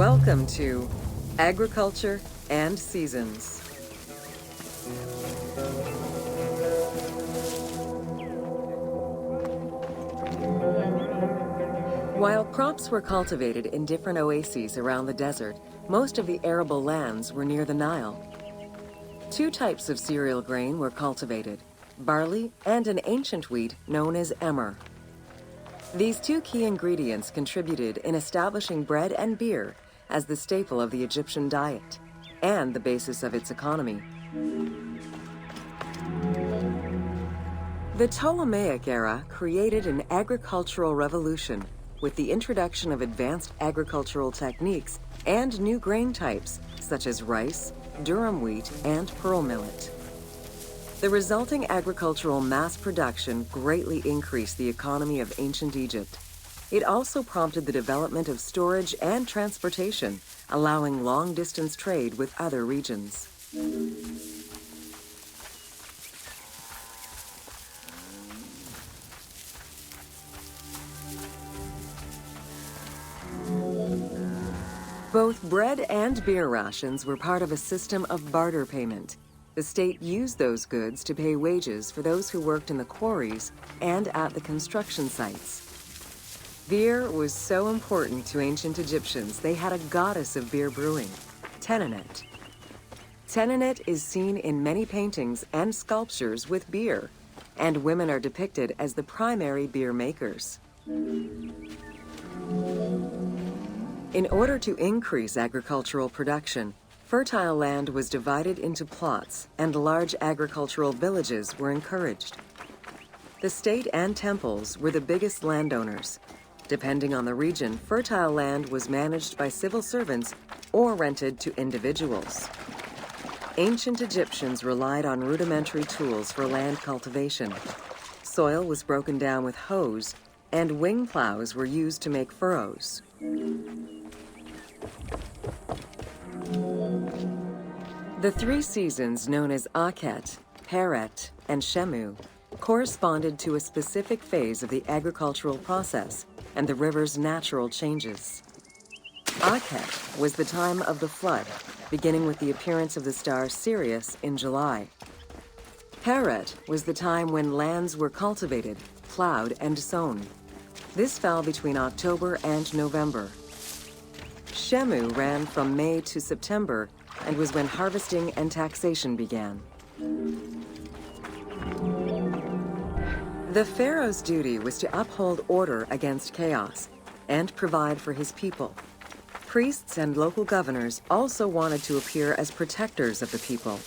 Welcome to Agriculture and Seasons. While crops were cultivated in different oases around the desert, most of the arable lands were near the Nile. Two types of cereal grain were cultivated, barley and an ancient wheat known as emmer. These two key ingredients contributed in establishing bread and beer as the staple of the Egyptian diet and the basis of its economy. The Ptolemaic era created an agricultural revolution with the introduction of advanced agricultural techniques and new grain types such as rice, durum wheat, and pearl millet. The resulting agricultural mass production greatly increased the economy of ancient Egypt. It also prompted the development of storage and transportation, allowing long-distance trade with other regions. Both bread and beer rations were part of a system of barter payment. The state used those goods to pay wages for those who worked in the quarries and at the construction sites. Beer was so important to ancient Egyptians, they had a goddess of beer brewing, Tenenet. Tenenet is seen in many paintings and sculptures with beer, and women are depicted as the primary beer makers. In order to increase agricultural production, fertile land was divided into plots and large agricultural villages were encouraged. The state and temples were the biggest landowners. Depending on the region, fertile land was managed by civil servants or rented to individuals. Ancient Egyptians relied on rudimentary tools for land cultivation. Soil was broken down with hoes, and wing plows were used to make furrows. The three seasons known as Akhet, Peret, and Shemu corresponded to a specific phase of the agricultural process and the river's natural changes. Akhet was the time of the flood, beginning with the appearance of the star Sirius in July. Peret was the time when lands were cultivated, plowed, and sown. This fell between October and November. Shemu ran from May to September and was when harvesting and taxation began. The pharaoh's duty was to uphold order against chaos and provide for his people. Priests and local governors also wanted to appear as protectors of the people.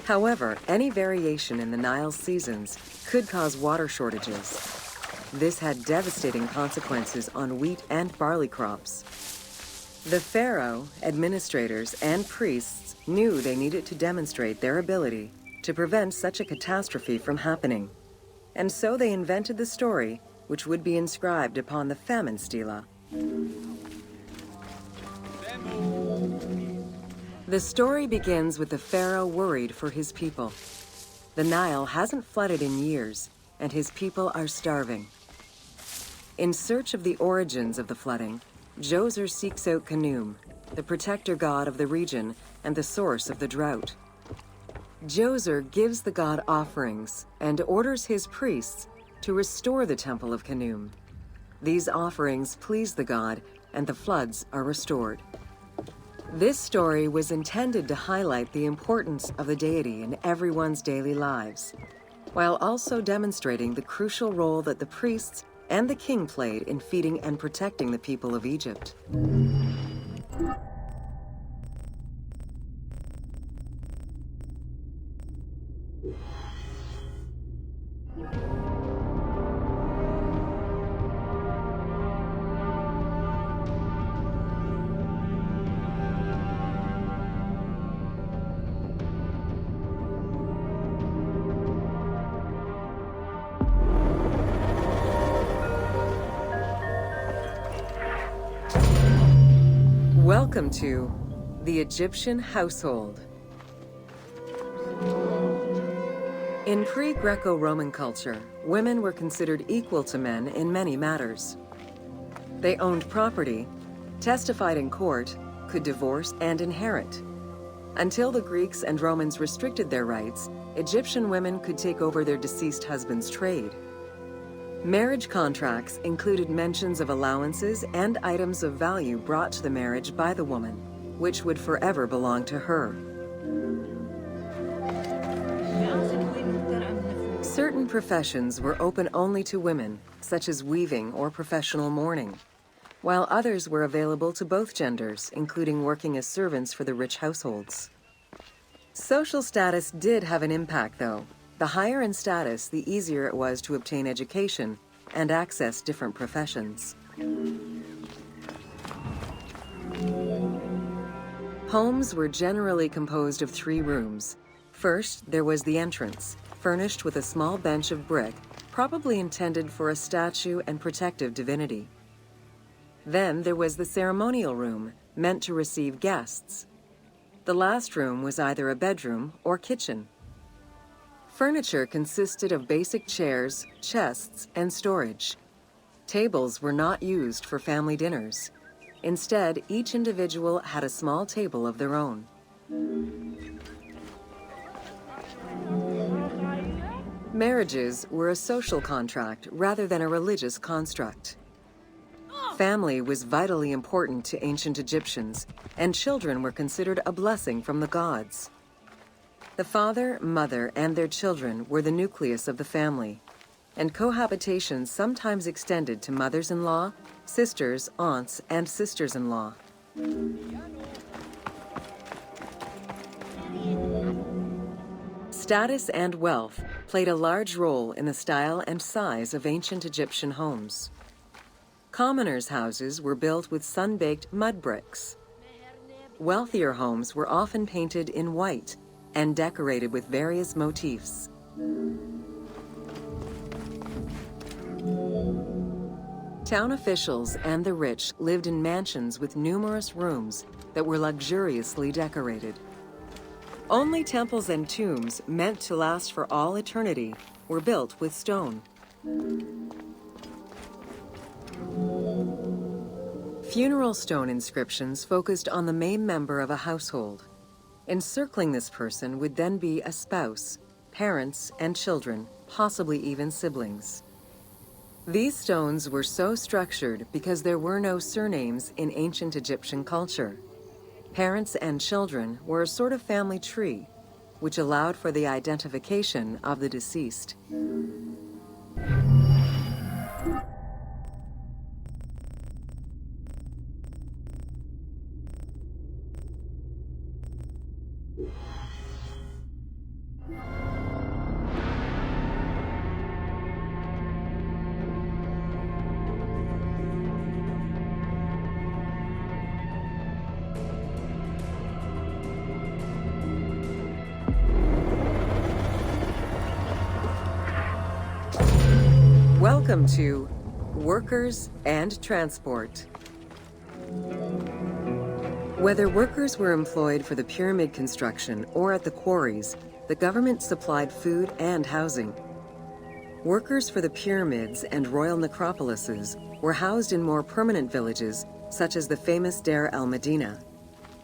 However, any variation in the Nile's seasons could cause water shortages. This had devastating consequences on wheat and barley crops. The pharaoh, administrators, and priests knew they needed to demonstrate their ability to prevent such a catastrophe from happening. And so they invented the story, which would be inscribed upon the famine stela. The story begins with the pharaoh worried for his people. The Nile hasn't flooded in years, and his people are starving. In search of the origins of the flooding, Djoser seeks out Khnum, the protector god of the region and the source of the drought. Djoser gives the god offerings and orders his priests to restore the temple of Khnum. These offerings please the god, and the floods are restored. This story was intended to highlight the importance of the deity in everyone's daily lives, while also demonstrating the crucial role that the priests and the king played in feeding and protecting the people of Egypt. Welcome to the Egyptian household. In pre-Greco-Roman culture, women were considered equal to men in many matters. They owned property, testified in court, could divorce and inherit. Until the Greeks and Romans restricted their rights, Egyptian women could take over their deceased husband's trade. Marriage contracts included mentions of allowances and items of value brought to the marriage by the woman, which would forever belong to her. Certain professions were open only to women, such as weaving or professional mourning, while others were available to both genders, including working as servants for the rich households. Social status did have an impact, though. The higher in status, the easier it was to obtain education and access different professions. Homes were generally composed of 3 rooms. First, there was the entrance, furnished with a small bench of brick, probably intended for a statue and protective divinity. Then there was the ceremonial room, meant to receive guests. The last room was either a bedroom or kitchen. Furniture consisted of basic chairs, chests, and storage. Tables were not used for family dinners. Instead, each individual had a small table of their own. Marriages were a social contract rather than a religious construct. Family was vitally important to ancient Egyptians, and children were considered a blessing from the gods. The father, mother, and their children were the nucleus of the family, and cohabitation sometimes extended to mothers-in-law, sisters, aunts, and sisters-in-law. Status and wealth played a large role in the style and size of ancient Egyptian homes. Commoners' houses were built with sun-baked mud bricks. Wealthier homes were often painted in white and decorated with various motifs. Town officials and the rich lived in mansions with numerous rooms that were luxuriously decorated. Only temples and tombs meant to last for all eternity were built with stone. Funeral stone inscriptions focused on the main member of a household. Encircling this person would then be a spouse, parents, and children, possibly even siblings. These stones were so structured because there were no surnames in ancient Egyptian culture. Parents and children were a sort of family tree, which allowed for the identification of the deceased. Welcome to Workers and Transport. Whether workers were employed for the pyramid construction or at the quarries, the government supplied food and housing. Workers for the pyramids and royal necropolises were housed in more permanent villages, such as the famous Deir el-Medina.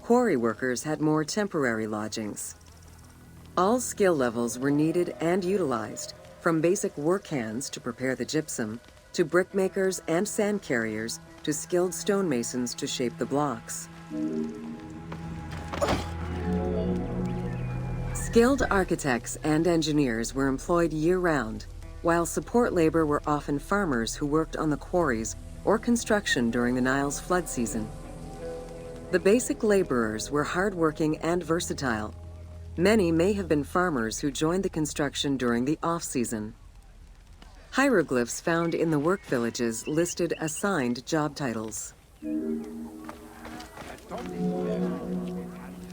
Quarry workers had more temporary lodgings. All skill levels were needed and utilized, from basic work hands to prepare the gypsum, to brickmakers and sand carriers, to skilled stonemasons to shape the blocks. Skilled architects and engineers were employed year-round, while support labor were often farmers who worked on the quarries or construction during the Nile's flood season. The basic laborers were hardworking and versatile. Many may have been farmers who joined the construction during the off-season. Hieroglyphs found in the work villages listed assigned job titles.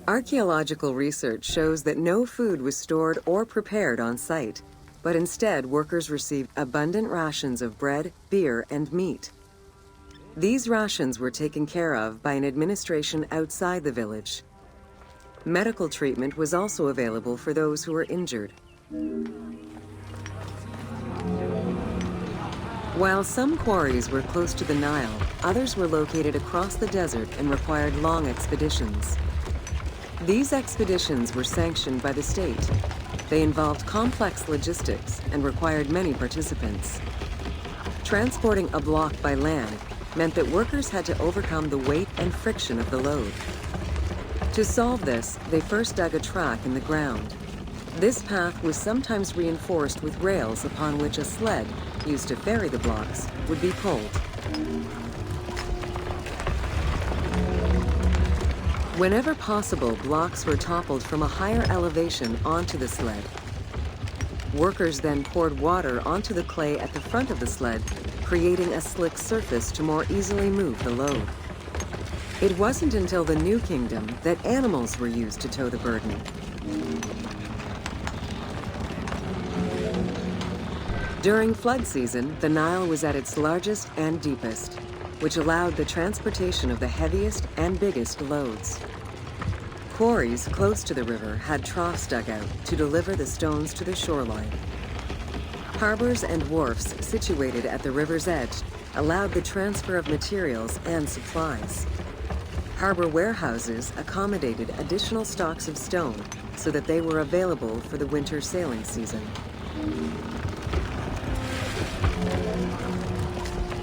Archaeological research shows that no food was stored or prepared on site, but instead workers received abundant rations of bread, beer, and meat. These rations were taken care of by an administration outside the village. Medical treatment was also available for those who were injured. While some quarries were close to the Nile, others were located across the desert and required long expeditions. These expeditions were sanctioned by the state. They involved complex logistics and required many participants. Transporting a block by land meant that workers had to overcome the weight and friction of the load. To solve this, they first dug a track in the ground. This path was sometimes reinforced with rails upon which a sled, used to ferry the blocks, would be pulled. Whenever possible, blocks were toppled from a higher elevation onto the sled. Workers then poured water onto the clay at the front of the sled, creating a slick surface to more easily move the load. It wasn't until the New Kingdom that animals were used to tow the burden. During flood season, the Nile was at its largest and deepest, which allowed the transportation of the heaviest and biggest loads. Quarries close to the river had troughs dug out to deliver the stones to the shoreline. Harbors and wharfs situated at the river's edge allowed the transfer of materials and supplies. Harbor warehouses accommodated additional stocks of stone so that they were available for the winter sailing season.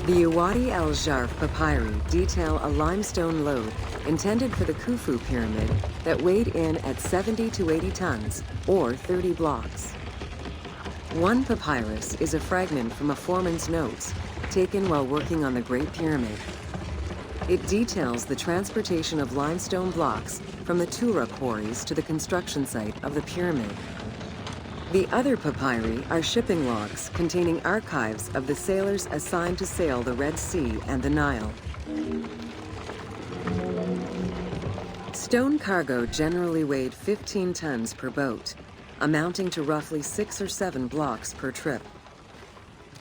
The Uwadi el-Jarf papyri detail a limestone load intended for the Khufu pyramid that weighed in at 70 to 80 tons, or 30 blocks. One papyrus is a fragment from a foreman's notes taken while working on the Great Pyramid. It details the transportation of limestone blocks from the Tura quarries to the construction site of the pyramid. The other papyri are shipping logs containing archives of the sailors assigned to sail the Red Sea and the Nile. Stone cargo generally weighed 15 tons per boat, amounting to roughly 6 or 7 blocks per trip.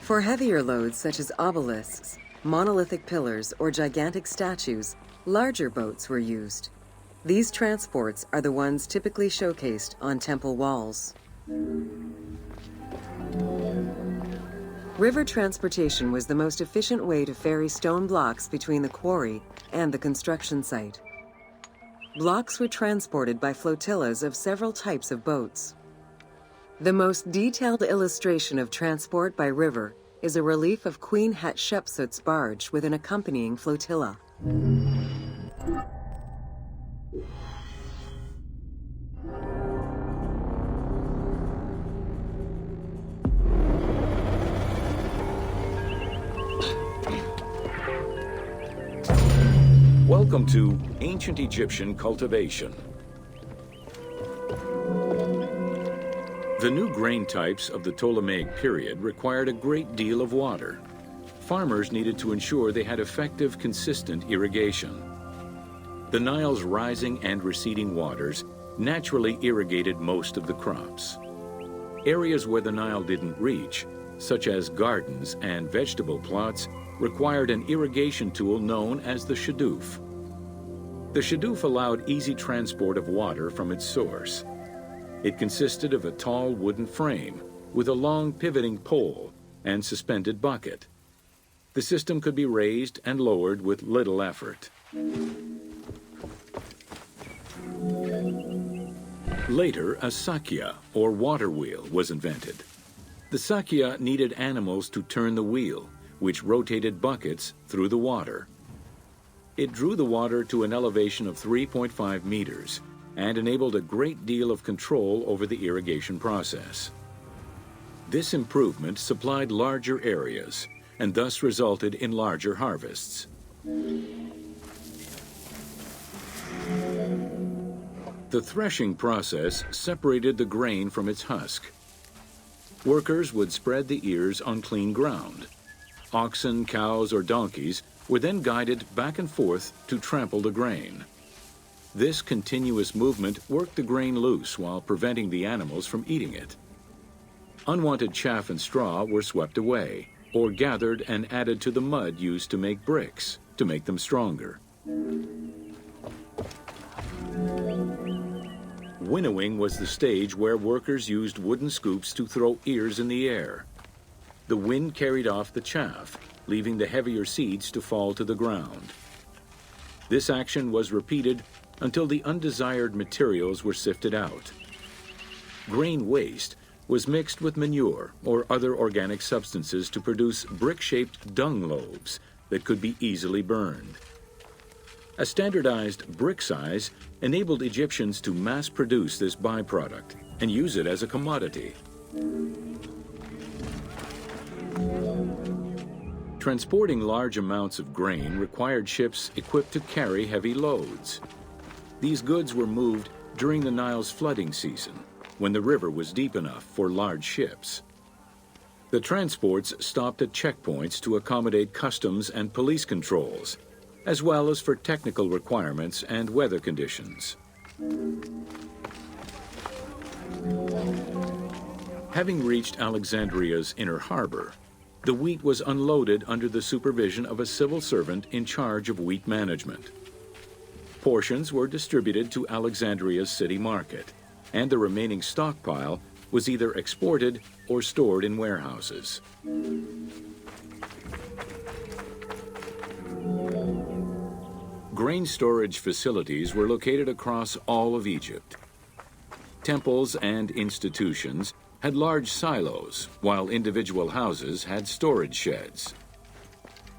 For heavier loads such as obelisks, monolithic pillars, or gigantic statues, larger boats were used. These transports are the ones typically showcased on temple walls. River transportation was the most efficient way to ferry stone blocks between the quarry and the construction site. Blocks were transported by flotillas of several types of boats. The most detailed illustration of transport by river is a relief of Queen Hatshepsut's barge with an accompanying flotilla. Welcome to Ancient Egyptian Cultivation. The new grain types of the Ptolemaic period required a great deal of water. Farmers needed to ensure they had effective, consistent irrigation. The Nile's rising and receding waters naturally irrigated most of the crops. Areas where the Nile didn't reach, such as gardens and vegetable plots, required an irrigation tool known as the shadoof. The shadoof allowed easy transport of water from its source. It consisted of a tall wooden frame with a long pivoting pole and suspended bucket. The system could be raised and lowered with little effort. Later, a sakya, or water wheel, was invented. The sakya needed animals to turn the wheel, which rotated buckets through the water. It drew the water to an elevation of 3.5 meters and enabled a great deal of control over the irrigation process. This improvement supplied larger areas and thus resulted in larger harvests. The threshing process separated the grain from its husk. Workers would spread the ears on clean ground. Oxen, cows, or donkeys were then guided back and forth to trample the grain. This continuous movement worked the grain loose while preventing the animals from eating it. Unwanted chaff and straw were swept away, or gathered and added to the mud used to make bricks, to make them stronger. Winnowing was the stage where workers used wooden scoops to throw ears in the air. the wind carried off the chaff, leaving the heavier seeds to fall to the ground. This action was repeated until the undesired materials were sifted out. Grain waste was mixed with manure or other organic substances to produce brick-shaped dung loaves that could be easily burned. A standardized brick size enabled Egyptians to mass-produce this byproduct and use it as a commodity. Transporting large amounts of grain required ships equipped to carry heavy loads. These goods were moved during the Nile's flooding season, when the river was deep enough for large ships. The transports stopped at checkpoints to accommodate customs and police controls, as well as for technical requirements and weather conditions. Having reached Alexandria's inner harbor, the wheat was unloaded under the supervision of a civil servant in charge of wheat management. Portions were distributed to Alexandria's city market, and the remaining stockpile was either exported or stored in warehouses. Grain storage facilities were located across all of Egypt. Temples and institutions had large silos, while individual houses had storage sheds.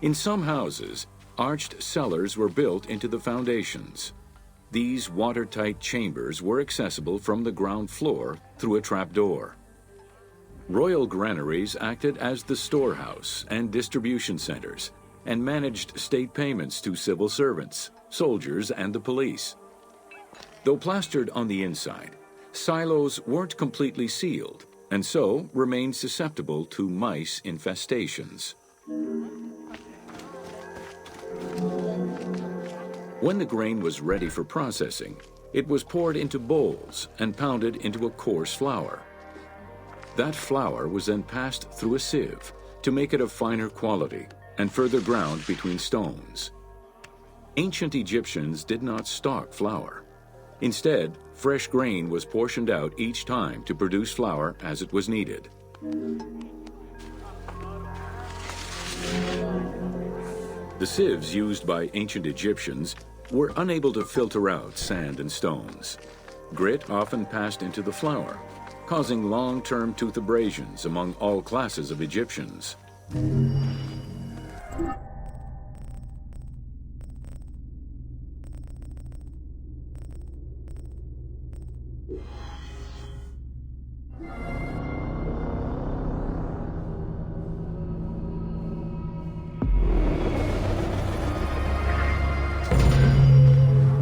In some houses, arched cellars were built into the foundations. These watertight chambers were accessible from the ground floor through a trapdoor. Royal granaries acted as the storehouse and distribution centers and managed state payments to civil servants, soldiers, and the police. Though plastered on the inside, silos weren't completely sealed and so remained susceptible to mice infestations. When the grain was ready for processing, it was poured into bowls and pounded into a coarse flour. That flour was then passed through a sieve to make it of finer quality and further ground between stones. Ancient Egyptians did not stock flour. Instead, fresh grain was portioned out each time to produce flour as it was needed. The sieves used by ancient Egyptians were unable to filter out sand and stones. Grit often passed into the flour, causing long-term tooth abrasions among all classes of Egyptians.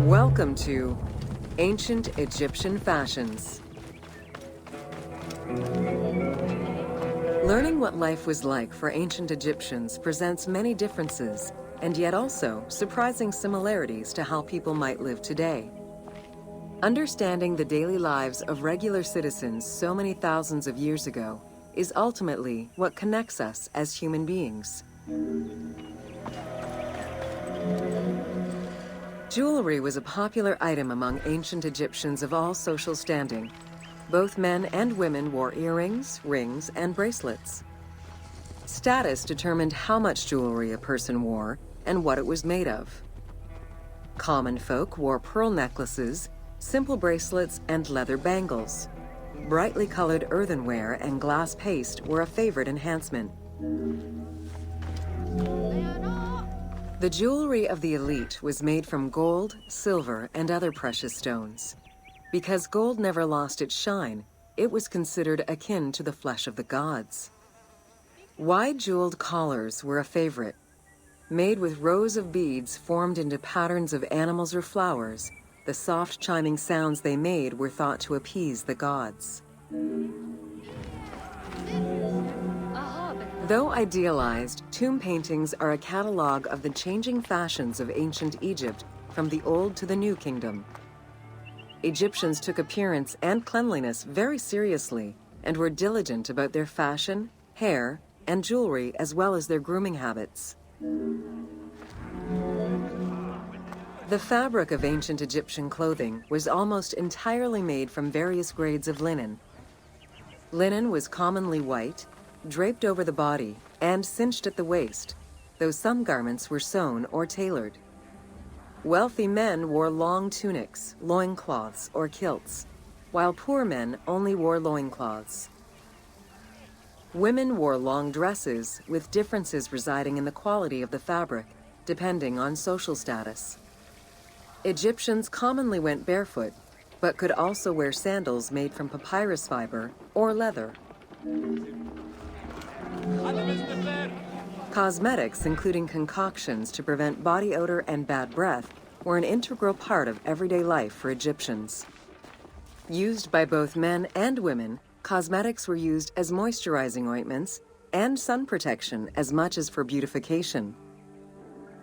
Welcome to Ancient Egyptian Fashions. Learning what life was like for ancient Egyptians presents many differences, and yet also surprising similarities to how people might live today. Understanding the daily lives of regular citizens so many thousands of years ago is ultimately what connects us as human beings. Jewelry was a popular item among ancient Egyptians of all social standing. Both men and women wore earrings, rings, and bracelets. Status determined how much jewelry a person wore and what it was made of. Common folk wore pearl necklaces, simple bracelets, and leather bangles. Brightly colored earthenware and glass paste were a favorite enhancement. The jewelry of the elite was made from gold, silver, and other precious stones. Because gold never lost its shine, it was considered akin to the flesh of the gods. Wide jeweled collars were a favorite. Made with rows of beads formed into patterns of animals or flowers, the soft chiming sounds they made were thought to appease the gods. Though idealized, tomb paintings are a catalog of the changing fashions of ancient Egypt from the Old to the New Kingdom. Egyptians took appearance and cleanliness very seriously and were diligent about their fashion, hair, and jewelry as well as their grooming habits. The fabric of ancient Egyptian clothing was almost entirely made from various grades of linen. Linen was commonly white, draped over the body and cinched at the waist, though some garments were sewn or tailored. Wealthy men wore long tunics, loincloths, or kilts, while poor men only wore loincloths. Women wore long dresses, with differences residing in the quality of the fabric, depending on social status. Egyptians commonly went barefoot, but could also wear sandals made from papyrus fiber or leather. Cosmetics, including concoctions to prevent body odor and bad breath, were an integral part of everyday life for Egyptians. Used by both men and women, cosmetics were used as moisturizing ointments and sun protection as much as for beautification.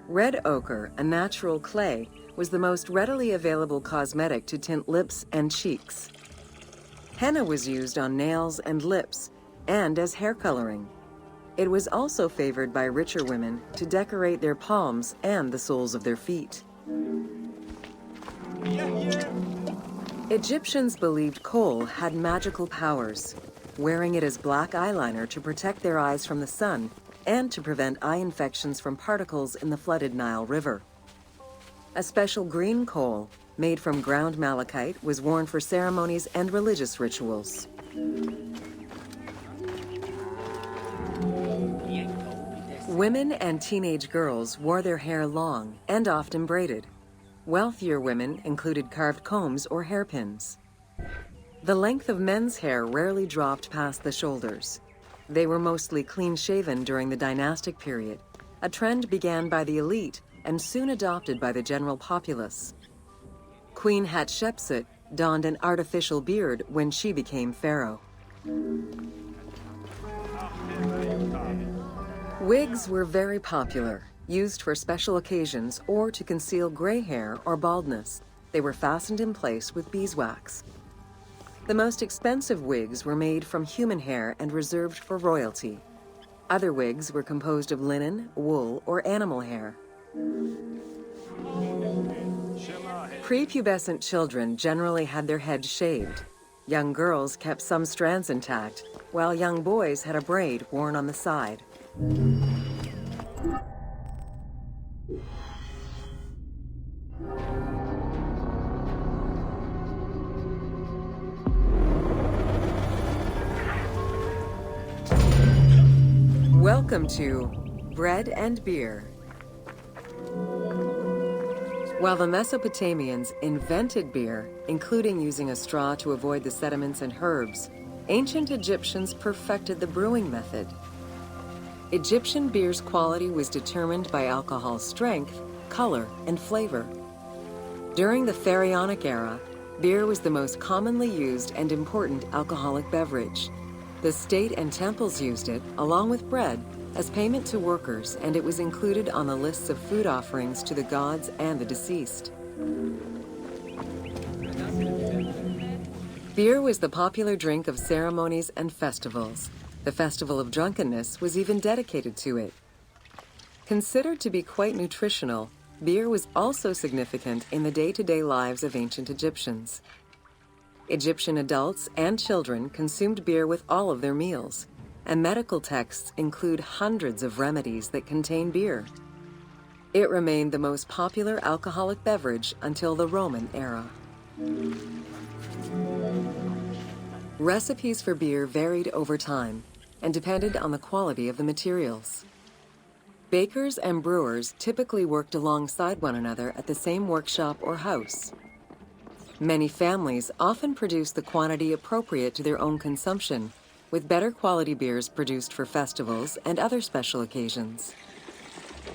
Red ochre, a natural clay, was the most readily available cosmetic to tint lips and cheeks. Henna was used on nails and lips, and as hair coloring. It was also favored by richer women to decorate their palms and the soles of their feet. Egyptians believed kohl had magical powers, wearing it as black eyeliner to protect their eyes from the sun and to prevent eye infections from particles in the flooded Nile River. A special green kohl, made from ground malachite, was worn for ceremonies and religious rituals. Women and teenage girls wore their hair long and often braided. Wealthier women included carved combs or hairpins. The length of men's hair rarely dropped past the shoulders. They were mostly clean-shaven during the dynastic period, a trend began by the elite and soon adopted by the general populace. Queen Hatshepsut donned an artificial beard when she became pharaoh. Wigs were very popular, used for special occasions or to conceal gray hair or baldness. They were fastened in place with beeswax. The most expensive wigs were made from human hair and reserved for royalty. Other wigs were composed of linen, wool, or animal hair. Prepubescent children generally had their heads shaved. Young girls kept some strands intact, while young boys had a braid worn on the side. Welcome to Bread and Beer. While the Mesopotamians invented beer, including using a straw to avoid the sediments and herbs, ancient Egyptians perfected the brewing method. Egyptian beer's quality was determined by alcohol strength, color, and flavor. During the Pharaonic era, beer was the most commonly used and important alcoholic beverage. The state and temples used it, along with bread, as payment to workers, and it was included on the lists of food offerings to the gods and the deceased. Beer was the popular drink of ceremonies and festivals. The Festival of Drunkenness was even dedicated to it. Considered to be quite nutritional, beer was also significant in the day-to-day lives of ancient Egyptians. Egyptian adults and children consumed beer with all of their meals, and medical texts include hundreds of remedies that contain beer. It remained the most popular alcoholic beverage until the Roman era. Recipes for beer varied over time and depended on the quality of the materials. Bakers and brewers typically worked alongside one another at the same workshop or house. Many families often produced the quantity appropriate to their own consumption, with better quality beers produced for festivals and other special occasions.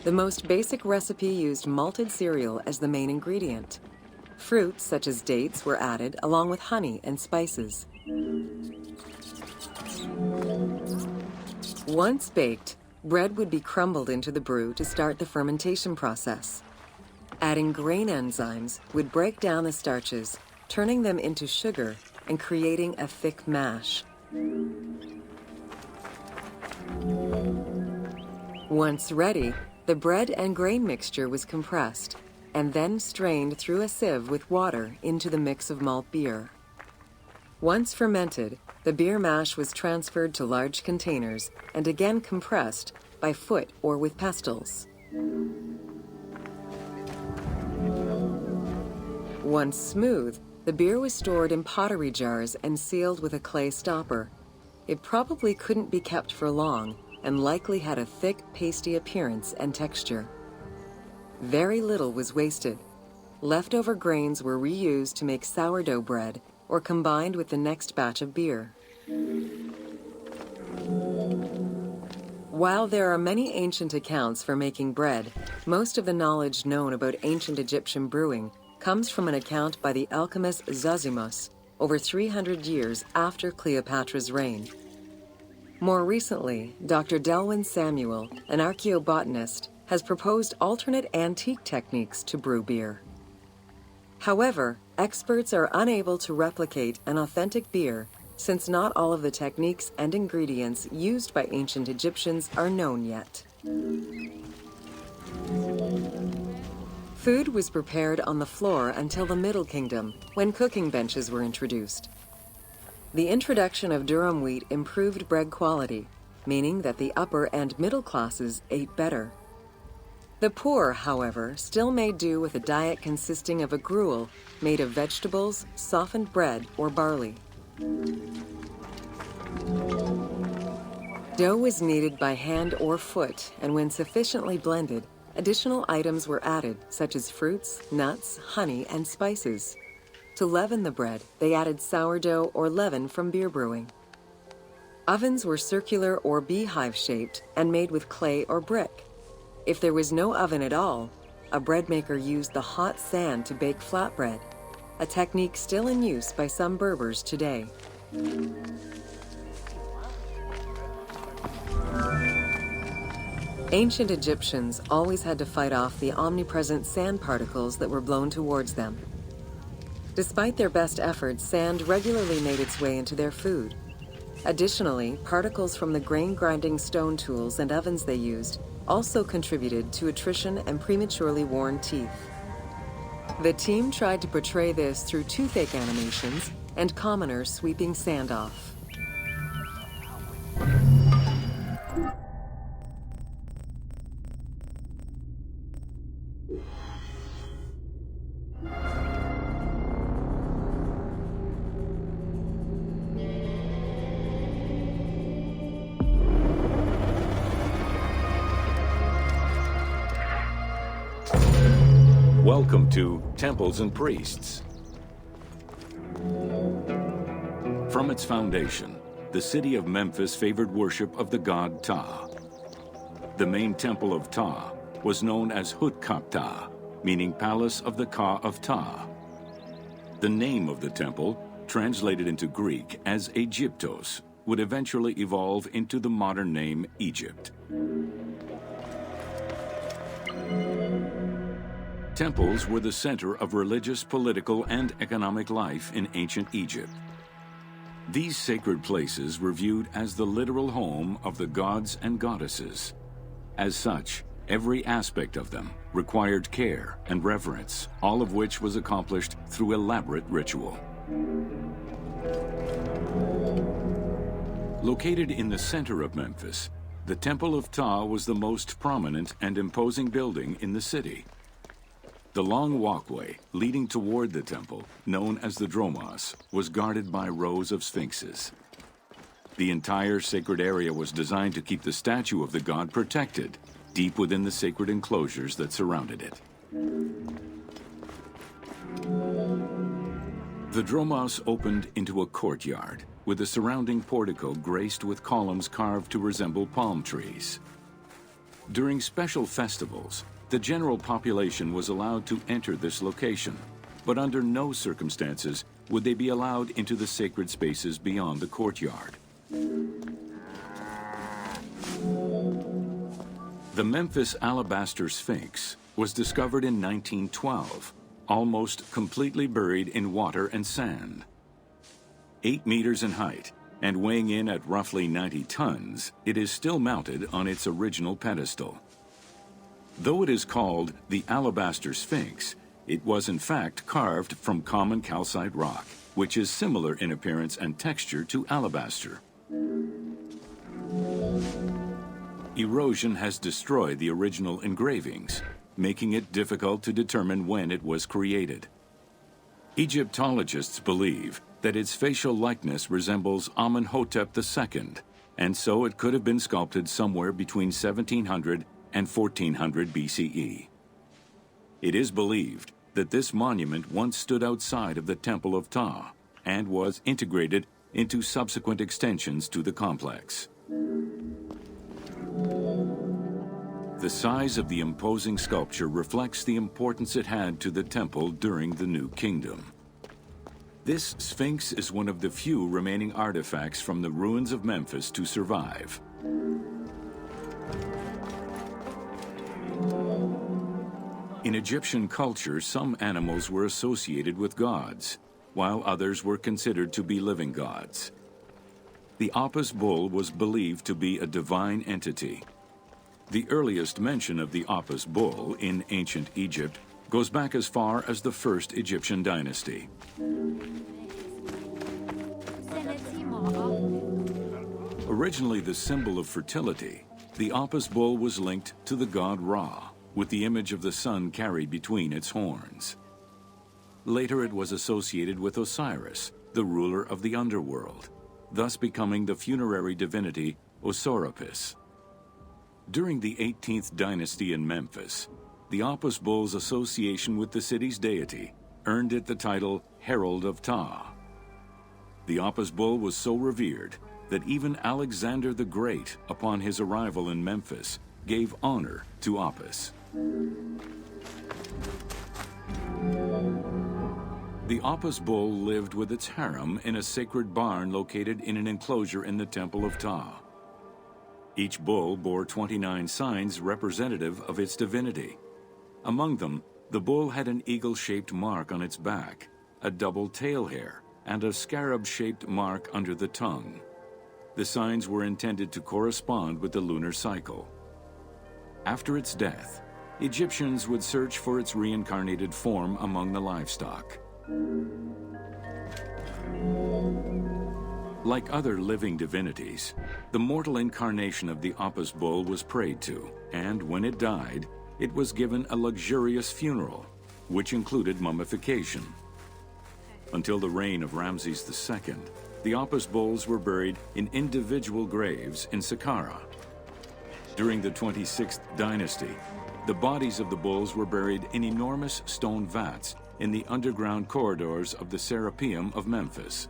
The most basic recipe used malted cereal as the main ingredient. Fruits such as dates were added along with honey and spices. Once baked, bread would be crumbled into the brew to start the fermentation process. Adding grain enzymes would break down the starches, turning them into sugar and creating a thick mash. Once ready, the bread and grain mixture was compressed and then strained through a sieve with water into the mix of malt beer. Once fermented, the beer mash was transferred to large containers and again compressed by foot or with pestles. Once smooth, the beer was stored in pottery jars and sealed with a clay stopper. It probably couldn't be kept for long and likely had a thick, pasty appearance and texture. Very little was wasted. Leftover grains were reused to make sourdough bread or combined with the next batch of beer. While there are many ancient accounts for making bread, most of the knowledge known about ancient Egyptian brewing comes from an account by the alchemist Zosimus over 300 years after Cleopatra's reign. More recently, Dr. Delwyn Samuel, an archaeobotanist, has proposed alternate antique techniques to brew beer. However, experts are unable to replicate an authentic beer since not all of the techniques and ingredients used by ancient Egyptians are known yet. Food was prepared on the floor until the Middle Kingdom, when cooking benches were introduced. The introduction of durum wheat improved bread quality, meaning that the upper and middle classes ate better. The poor, however, still made do with a diet consisting of a gruel made of vegetables, softened bread, or barley. Dough was kneaded by hand or foot, and when sufficiently blended, additional items were added, such as fruits, nuts, honey, and spices. To leaven the bread, they added sourdough or leaven from beer brewing. Ovens were circular or beehive-shaped and made with clay or brick. If there was no oven at all, a bread maker used the hot sand to bake flatbread, a technique still in use by some Berbers today. Ancient Egyptians always had to fight off the omnipresent sand particles that were blown towards them. Despite their best efforts, sand regularly made its way into their food. Additionally, particles from the grain-grinding stone tools and ovens they used also contributed to attrition and prematurely worn teeth. The team tried to portray this through toothache animations and commoners sweeping sand off. Welcome to Temples and Priests. From its foundation, the city of Memphis favored worship of the god Ptah. The main temple of Ptah was known as Hutkaptah, meaning Palace of the Ka of Ptah. The name of the temple, translated into Greek as Aegyptos, would eventually evolve into the modern name Egypt. Temples were the center of religious, political, and economic life in ancient Egypt. These sacred places were viewed as the literal home of the gods and goddesses. As such, every aspect of them required care and reverence, all of which was accomplished through elaborate ritual. Located in the center of Memphis, the Temple of Ptah was the most prominent and imposing building in the city. The long walkway leading toward the temple, known as the Dromos, was guarded by rows of sphinxes. The entire sacred area was designed to keep the statue of the god protected, deep within the sacred enclosures that surrounded it. The Dromos opened into a courtyard, with the surrounding portico graced with columns carved to resemble palm trees. During special festivals, the general population was allowed to enter this location, but under no circumstances would they be allowed into the sacred spaces beyond the courtyard. The Memphis Alabaster Sphinx was discovered in 1912, almost completely buried in water and sand. 8 meters in height and weighing in at roughly 90 tons, it is still mounted on its original pedestal. Though it is called the Alabaster Sphinx, it was in fact carved from common calcite rock, which is similar in appearance and texture to alabaster. Erosion has destroyed the original engravings, making it difficult to determine when it was created. Egyptologists believe that its facial likeness resembles Amenhotep II, and so it could have been sculpted somewhere between 1700 and 1400 BCE. It is believed that this monument once stood outside of the Temple of Ptah and was integrated into subsequent extensions to the complex. The size of the imposing sculpture reflects the importance it had to the temple during the New Kingdom. This Sphinx is one of the few remaining artifacts from the ruins of Memphis to survive. In Egyptian culture, some animals were associated with gods, while others were considered to be living gods. The Apis bull was believed to be a divine entity. The earliest mention of the Apis bull in ancient Egypt goes back as far as the first Egyptian dynasty. Originally the symbol of fertility, the Apis bull was linked to the god Ra, with the image of the sun carried between its horns. Later it was associated with Osiris, the ruler of the underworld, thus becoming the funerary divinity Osiropis. During the 18th dynasty in Memphis, the Apis bull's association with the city's deity earned it the title Herald of Ptah. The Apis bull was so revered that even Alexander the Great, upon his arrival in Memphis, gave honor to Apis. The Apis bull lived with its harem in a sacred barn located in an enclosure in the Temple of Ptah. Each bull bore 29 signs representative of its divinity. Among them, the bull had an eagle-shaped mark on its back, a double tail hair, and a scarab-shaped mark under the tongue. The signs were intended to correspond with the lunar cycle. After its death, Egyptians would search for its reincarnated form among the livestock. Like other living divinities, the mortal incarnation of the Apis bull was prayed to, and when it died, it was given a luxurious funeral, which included mummification. Until the reign of Ramses II, the Apis bulls were buried in individual graves in Saqqara. During the 26th dynasty, the bodies of the bulls were buried in enormous stone vats in the underground corridors of the Serapeum of Memphis.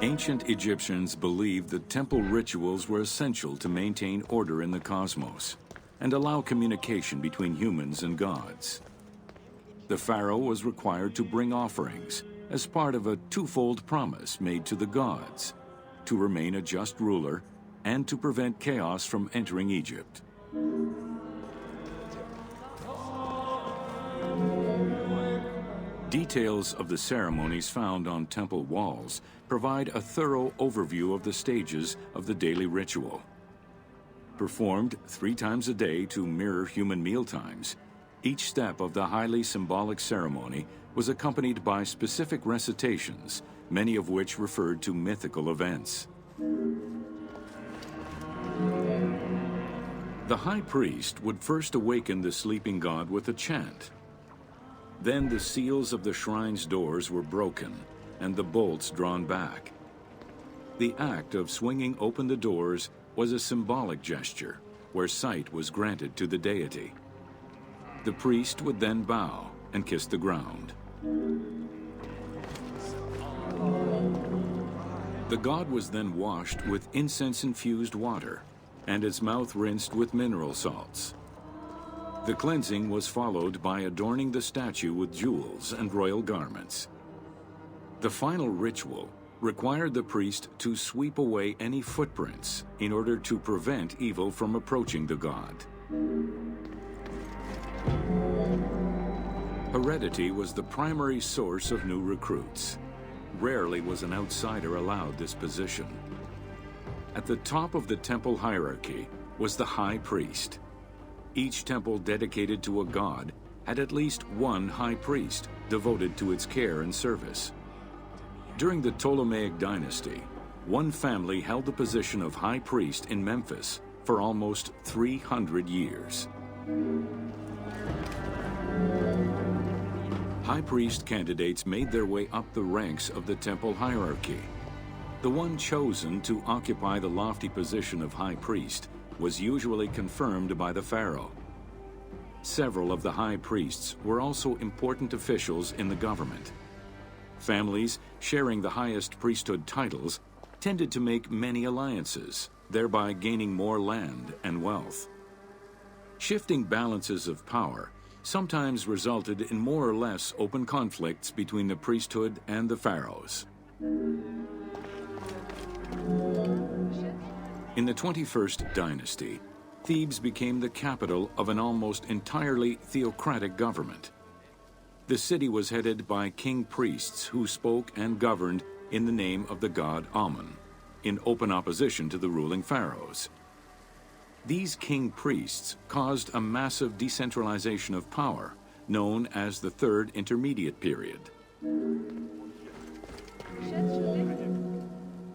Ancient Egyptians believed that temple rituals were essential to maintain order in the cosmos and allow communication between humans and gods. The pharaoh was required to bring offerings as part of a twofold promise made to the gods, to remain a just ruler and to prevent chaos from entering Egypt. Details of the ceremonies found on temple walls provide a thorough overview of the stages of the daily ritual. Performed 3 times a day to mirror human mealtimes, each step of the highly symbolic ceremony was accompanied by specific recitations, many of which referred to mythical events. The high priest would first awaken the sleeping god with a chant. Then the seals of the shrine's doors were broken and the bolts drawn back. The act of swinging open the doors was a symbolic gesture where sight was granted to the deity. The priest would then bow and kiss the ground. The god was then washed with incense-infused water and its mouth rinsed with mineral salts. The cleansing was followed by adorning the statue with jewels and royal garments. The final ritual required the priest to sweep away any footprints in order to prevent evil from approaching the god. Heredity was the primary source of new recruits. Rarely was an outsider allowed this position. At the top of the temple hierarchy was the high priest. Each temple dedicated to a god had at least one high priest devoted to its care and service. During the Ptolemaic dynasty, one family held the position of high priest in Memphis for almost 300 years. High priest candidates made their way up the ranks of the temple hierarchy. The one chosen to occupy the lofty position of high priest was usually confirmed by the pharaoh. Several of the high priests were also important officials in the government. Families sharing the highest priesthood titles tended to make many alliances, thereby gaining more land and wealth. Shifting balances of power sometimes resulted in more or less open conflicts between the priesthood and the pharaohs. In the 21st dynasty, Thebes became the capital of an almost entirely theocratic government. The city was headed by king priests who spoke and governed in the name of the god Amun, in open opposition to the ruling pharaohs. These king priests caused a massive decentralization of power, known as the Third Intermediate Period.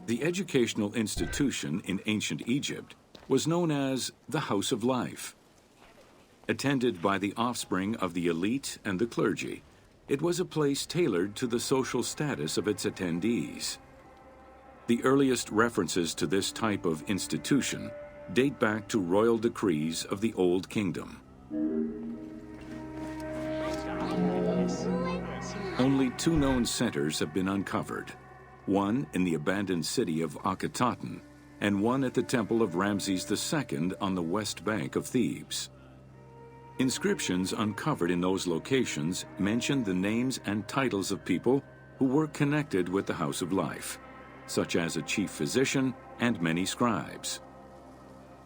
The educational institution in ancient Egypt was known as the House of Life. Attended by the offspring of the elite and the clergy, it was a place tailored to the social status of its attendees. The earliest references to this type of institution date back to royal decrees of the Old Kingdom. Only two known centers have been uncovered, one in the abandoned city of Akhetaten and one at the temple of Ramses II on the west bank of Thebes. Inscriptions uncovered in those locations mention the names and titles of people who were connected with the House of Life, such as a chief physician and many scribes.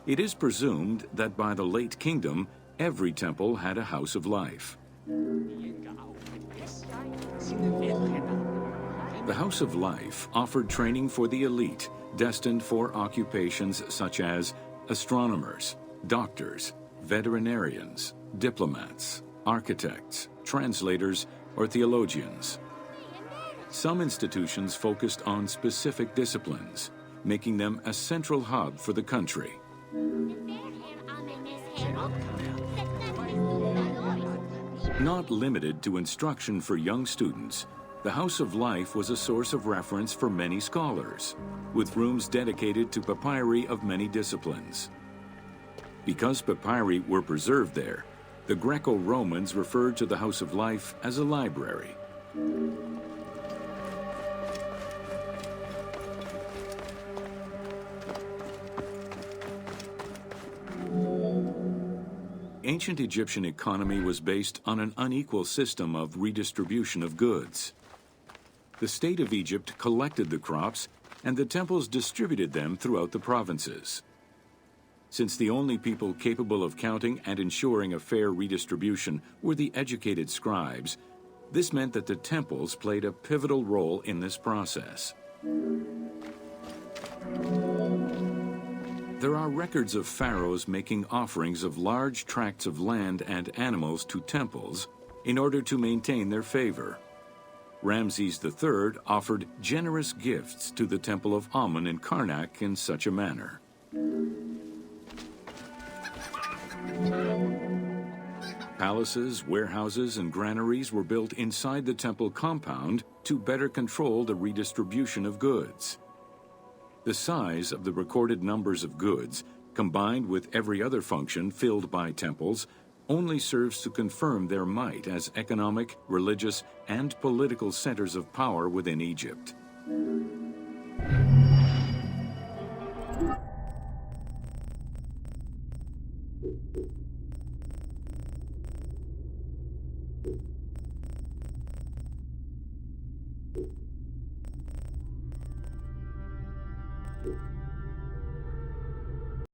It is presumed that by the late kingdom, every temple had a House of Life. The House of Life offered training for the elite, destined for occupations such as astronomers, doctors, veterinarians, diplomats, architects, translators, or theologians. Some institutions focused on specific disciplines, making them a central hub for the country. Not limited to instruction for young students, the House of Life was a source of reference for many scholars, with rooms dedicated to papyri of many disciplines. Because papyri were preserved there, the Greco-Romans referred to the House of Life as a library. Ancient Egyptian economy was based on an unequal system of redistribution of goods. The state of Egypt collected the crops, and the temples distributed them throughout the provinces. Since the only people capable of counting and ensuring a fair redistribution were the educated scribes, this meant that the temples played a pivotal role in this process. There are records of pharaohs making offerings of large tracts of land and animals to temples in order to maintain their favor. Ramses III offered generous gifts to the temple of Amun in Karnak in such a manner. Palaces, warehouses, and granaries were built inside the temple compound to better control the redistribution of goods. The size of the recorded numbers of goods, combined with every other function filled by temples, only serves to confirm their might as economic, religious, and political centers of power within Egypt.